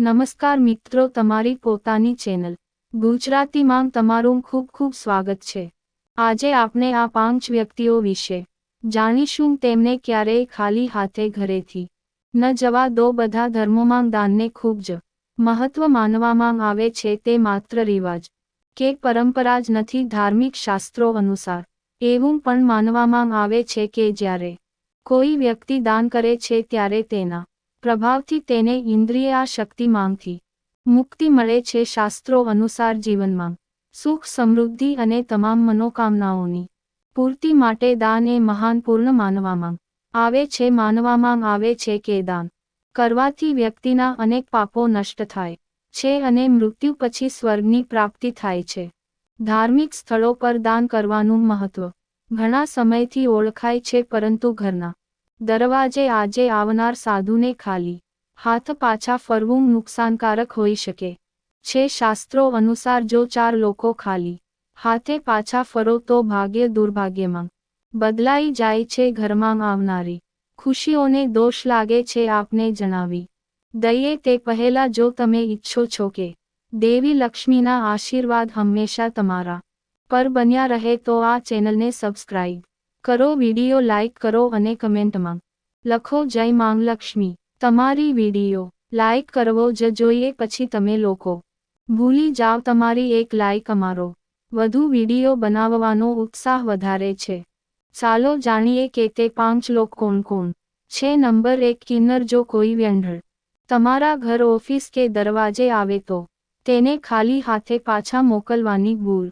નમસ્કાર મિત્રો, તમારી પોતાની ચેનલ ગુજરાતીમાં તમારું ખૂબ ખૂબ સ્વાગત છે। આજે આપણે આ 5 વ્યક્તિઓ વિશે જાણીશું તેમને ક્યારેય ખાલી હાથે ઘરેથી ન જવા દો। બધા ધર્મોમાં દાનને ખૂબ જ મહત્વ માનવામાં આવે છે। તે માત્ર રિવાજ કે પરંપરા જ નથી, ધાર્મિક શાસ્ત્રો અનુસાર એવું પણ માનવામાં આવે છે કે જ્યારે કોઈ વ્યક્તિ દાન કરે છે ત્યારે તેના પ્રભાવથી તેને ઇન્દ્રિય શક્તિમાંથી મુક્તિ મળે છે। શાસ્ત્રો અનુસાર જીવનમાં સુખ, સમૃદ્ધિ અને તમામ મનોકામનાઓની પૂર્તિ માટે દાન એ મહાન પૂર્ણ માનવામાં આવે છે। માનવામાં આવે છે કે દાન કરવાથી વ્યક્તિના અનેક પાપો નષ્ટ થાય છે અને મૃત્યુ પછી સ્વર્ગની પ્રાપ્તિ થાય છે। ધાર્મિક સ્થળો પર દાન કરવાનું મહત્વ ઘણા સમયથી ઓળખાય છે, પરંતુ ઘરના દરવાજે આજે આવનાર સાધુને ખાલી હાથ પાછા ફરવું નુકસાનકારક હોઈ શકે છે। શાસ્ત્રો અનુસાર જો 4 લોકો ખાલી હાથે પાછા ફરો તો ભાગ્ય દુર્ભાગ્યમાં બદલાઈ જાય છે। ઘરમાં આવનારી ખુશીઓને દોષ લાગે છે। આપને જણાવી દઈએ તે પહેલા, જો તમે ઈચ્છો છો કે દેવી લક્ષ્મીના આશીર્વાદ હંમેશા તમારા પર બન્યા રહે તો આ ચેનલને સબસ્ક્રાઇબ કરો, વિડીયો લાઇક કરો અને કમેન્ટમાં લખો જય માં લક્ષ્મી। તમારી વિડીયો લાઇક કરવો જ જોઈએ, પછી તમે લોકો ભૂલી જાવ। તમારી એક લાઇક અમારો વધુ વિડીયો બનાવવાનો ઉત્સાહ વધારે છે। ચાલો જાણીએ કે તે 5 લોકો કોણ કોણ છે। નંબર 1, કિન્નર। જો કોઈ વ્યંઢળ તમારા ઘર, ઓફિસ કે દરવાજે આવે તો તેને ખાલી હાથે પાછા મોકલવાની ભૂલ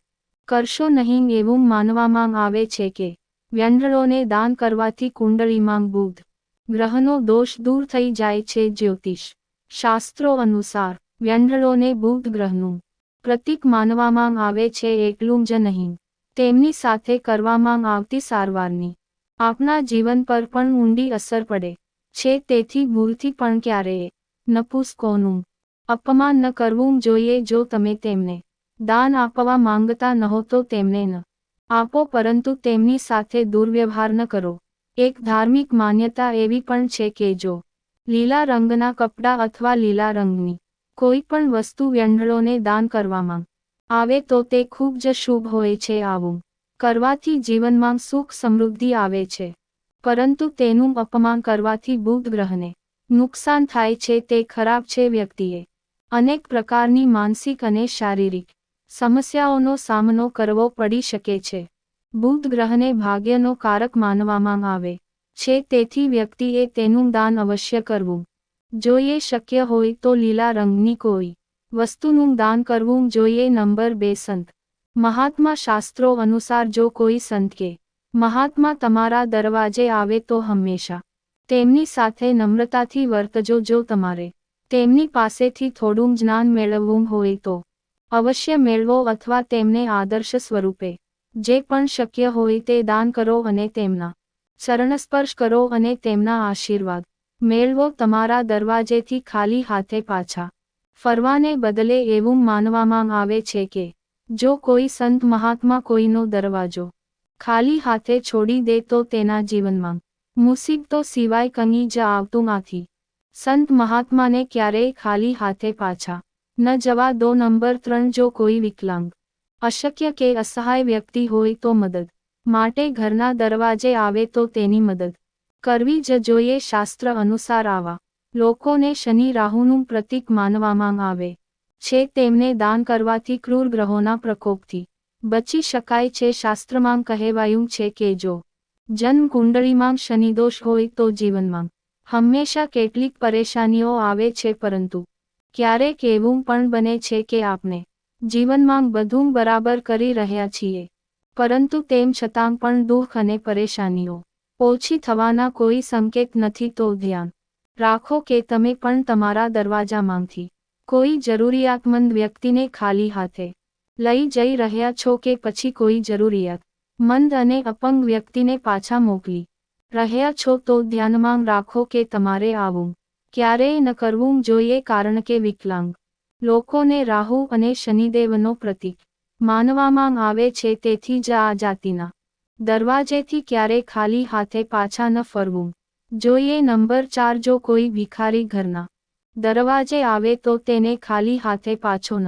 કરશો નહીં। એવું માનવામાં આવે છે કે વ્યંઢળોને દાન કરવાથી કુંડળીમાં બુધ ગ્રહનો દોષ દૂર થઈ જાય છે। જ્યોતિષ શાસ્ત્રો અનુસાર વ્યંઢળોને બુધ ગ્રહનું પ્રતીક માનવામાં આવે છે। એટલું જ નહીં, તેમની સાથે કરવામાં આવતી સારવારની આપના જીવન પર પણ ઊંડી અસર પડે છે। તેથી ભૂલથી પણ ક્યારેય નપુંસકોનું અપમાન ન કરવું જોઈએ। જો તમે તેમને દાન આપવા માંગતા ન હો તો તેમને ન આપો, પરંતુ તેમની સાથે દુર્વ્યવહાર ન કરો। એક ધાર્મિક માન્યતા એવી પણ છે કે જો લીલા રંગના કપડાં અથવા લીલા રંગની કોઈ પણ વસ્તુ વ્યંઢળોને દાન કરવામાં આવે તો તે ખૂબ જ શુભ હોય છે। આવું કરવાથી જીવનમાં સુખ સમૃદ્ધિ આવે છે, પરંતુ તેનું અપમાન કરવાથી બુધ ગ્રહને નુકસાન થાય છે, તે ખરાબ છે। વ્યક્તિએ અનેક પ્રકારની માનસિક અને શારીરિક સમસ્યાઓનો સામનો કરવો પડી શકે છે। બુધ ગ્રહને ભાગ્યનો કારક માનવામાં આવે છે, તેથી વ્યક્તિએ તેનું દાન અવશ્ય કરવું જોઈએ। શક્ય હોય તો લીલા રંગની કોઈ વસ્તુનું દાન કરવું જોઈએ। નંબર 2, સંત મહાત્મા। શાસ્ત્રો અનુસાર જો કોઈ સંત કે મહાત્મા તમારા દરવાજે આવે તો હંમેશા તેમની સાથે નમ્રતાથી વર્તજો। જો તમારે તેમની પાસેથી થોડું જ્ઞાન મેળવવું હોય તો અવશ્ય મેળવો, અથવા તેમને આદર્શ સ્વરૂપે જે પણ શક્ય હોય તે દાન કરો અને તેમના ચરણસ્પર્શ કરો અને તેમના આશીર્વાદ મેળવો। તમારા દરવાજેથી ખાલી હાથે પાછા ફરવાને બદલે એવું માનવામાં આવે છે કે જો કોઈ સંત મહાત્મા કોઈનો દરવાજો ખાલી હાથે છોડી દે તો તેના જીવનમાં મુસીબતો સિવાય કંઈ જ આવતું નથી। સંત મહાત્માને ક્યારેય ખાલી હાથે પાછા ન જવા દો। નંબર 3, જો કોઈ વિકલાંગ, અશક્ય કે અસહાય વ્યક્તિ હોય તો મદદ માટે ઘરના દરવાજે આવે તો તેની મદદ કરવી જ જોઈએ। શાસ્ત્ર અનુસાર આવા લોકોને શનિ રાહુનું પ્રતીક માનવામાં આવે છે। તેમને દાન કરવાથી ક્રૂર ગ્રહોના પ્રકોપથી બચી શકાય છે। શાસ્ત્રમાં કહેવાયું છે કે જો જન્મ કુંડળીમાં શનિદોષ હોય તો જીવનમાં હંમેશા કેટલીક પરેશાનીઓ આવે છે, પરંતુ ક્યારેક એવું પણ બને છે કે આપણે જીવનમાં બધું બરાબર કરી રહ્યા છીએ, પરંતુ તેમ છતાં પણ દુઃખ અને પરેશાનીઓ ઓછી થવાના કોઈ સંકેત નથી। તો ધ્યાન રાખો કે તમે પણ તમારા દરવાજામાંથી કોઈ જરૂરિયાતમંદ વ્યક્તિને ખાલી હાથે લઈ જઈ રહ્યા છો કે પછી કોઈ જરૂરિયાતમંદ અને અપંગ વ્યક્તિને પાછા મોકલી રહ્યા છો તો ધ્યાનમાં રાખો કે તમારે આવું ક્યારેય ન કરવું જોઈએ, કારણ કે વિકલાંગ લોકોને રાહુ અને શનિદેવનો પ્રતીક માનવામાં આવે છે। તેથી જ આ જાતિના દરવાજેથી ક્યારે ખાલી હાથે પાછા ન ફરવું જોઈએ। નંબર 4, જો કોઈ ભિખારી ઘરના દરવાજે આવે તો તેને ખાલી હાથે પાછો ન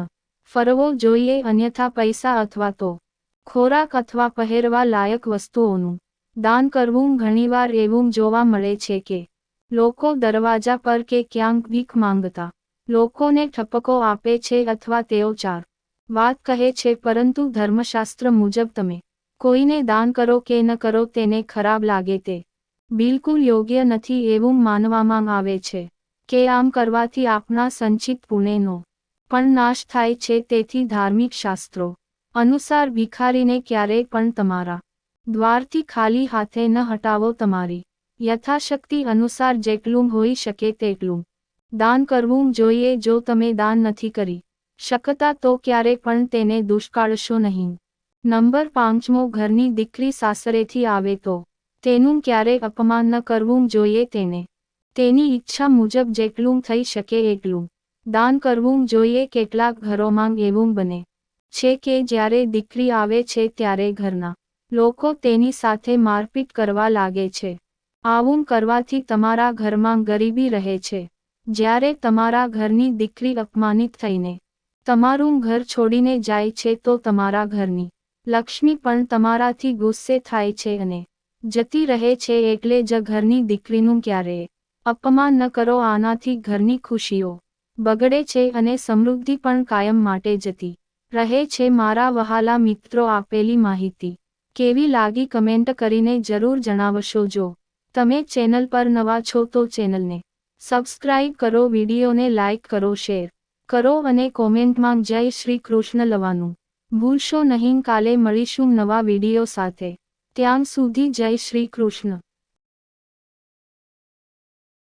ફરવો જોઈએ, અન્યથા પૈસા અથવા તો ખોરાક અથવા પહેરવા લાયક વસ્તુઓનું દાન કરવું. ઘણીવાર એવું જોવા મળે છે કે લોકો દરવાજા પર કે ક્યાંક ભીખ માંગતા લોકોને ઠપકો આપે છે અથવા તેઓ ચાર વાત કહે છે, પરંતુ ધર્મશાસ્ત્ર મુજબ તમે કોઈને દાન કરો કે ન કરો તેને ખરાબ લાગે તે બિલકુલ યોગ્ય નથી એવું માનવામાં આવે છે કે આમ કરવાથી આપના સંચિત પુણ્યનો પણ નાશ થાય છે. તેથી ધાર્મિક શાસ્ત્રો અનુસાર ભિખારીને ક્યારેય પણ તમારા દ્વારથી ખાલી હાથે ન હટાવો. તમારી યથાશક્તિ અનુસાર જેટલું હોઈ શકે તેટલું દાન કરવું જોઈએ. જો તમે દાન નથી કરી શકતા તો ક્યારે પણ તેને દુષ્કાળશો નહીં. નંબર 5, ઘરની દીકરી સાસરેથી આવે તો તેનું ક્યારે અપમાન ન કરવું જોઈએ. તેને તેની ઈચ્છા મુજબ જેટલું થઈ શકે એટલું દાન કરવું જોઈએ. કેટલાક ઘરોમાં એવું બને છે કે જ્યારે દીકરી આવે છે ત્યારે ઘરના લોકો તેની સાથે મારપીટ કરવા લાગે છે. આવું કરવાથી તમારા ઘરમાં ગરીબી રહે છે. જ્યારે તમારા ઘરની દીકરી અપમાનિત થઈને તમારું ઘર છોડીને જાય છે તો તમારા ઘરની લક્ષ્મી પણ તમારાથી ગુસ્સે થાય છે અને જતી રહે છે. એટલે જ ઘરની દીકરીનું ક્યારેય અપમાન ન કરો. આનાથી ઘરની ખુશીઓ બગડે છે અને સમૃદ્ધિ પણ કાયમ માટે જતી રહે છે. મારા વહાલા મિત્રો, આપેલી માહિતી કેવી લાગી કમેન્ટ કરીને જરૂર જણાવશો. જો તમે ચેનલ પર નવા છો તો ચેનલને સબસ્ક્રાઇબ કરો, વિડીયોને લાઇક કરો, શેર કરો અને કોમેન્ટમાં જય શ્રી કૃષ્ણ લખવાનું ભૂલશો નહીં. કાલે મળીશું નવા વિડીયો સાથે. ત્યાં સુધી જય શ્રી કૃષ્ણ.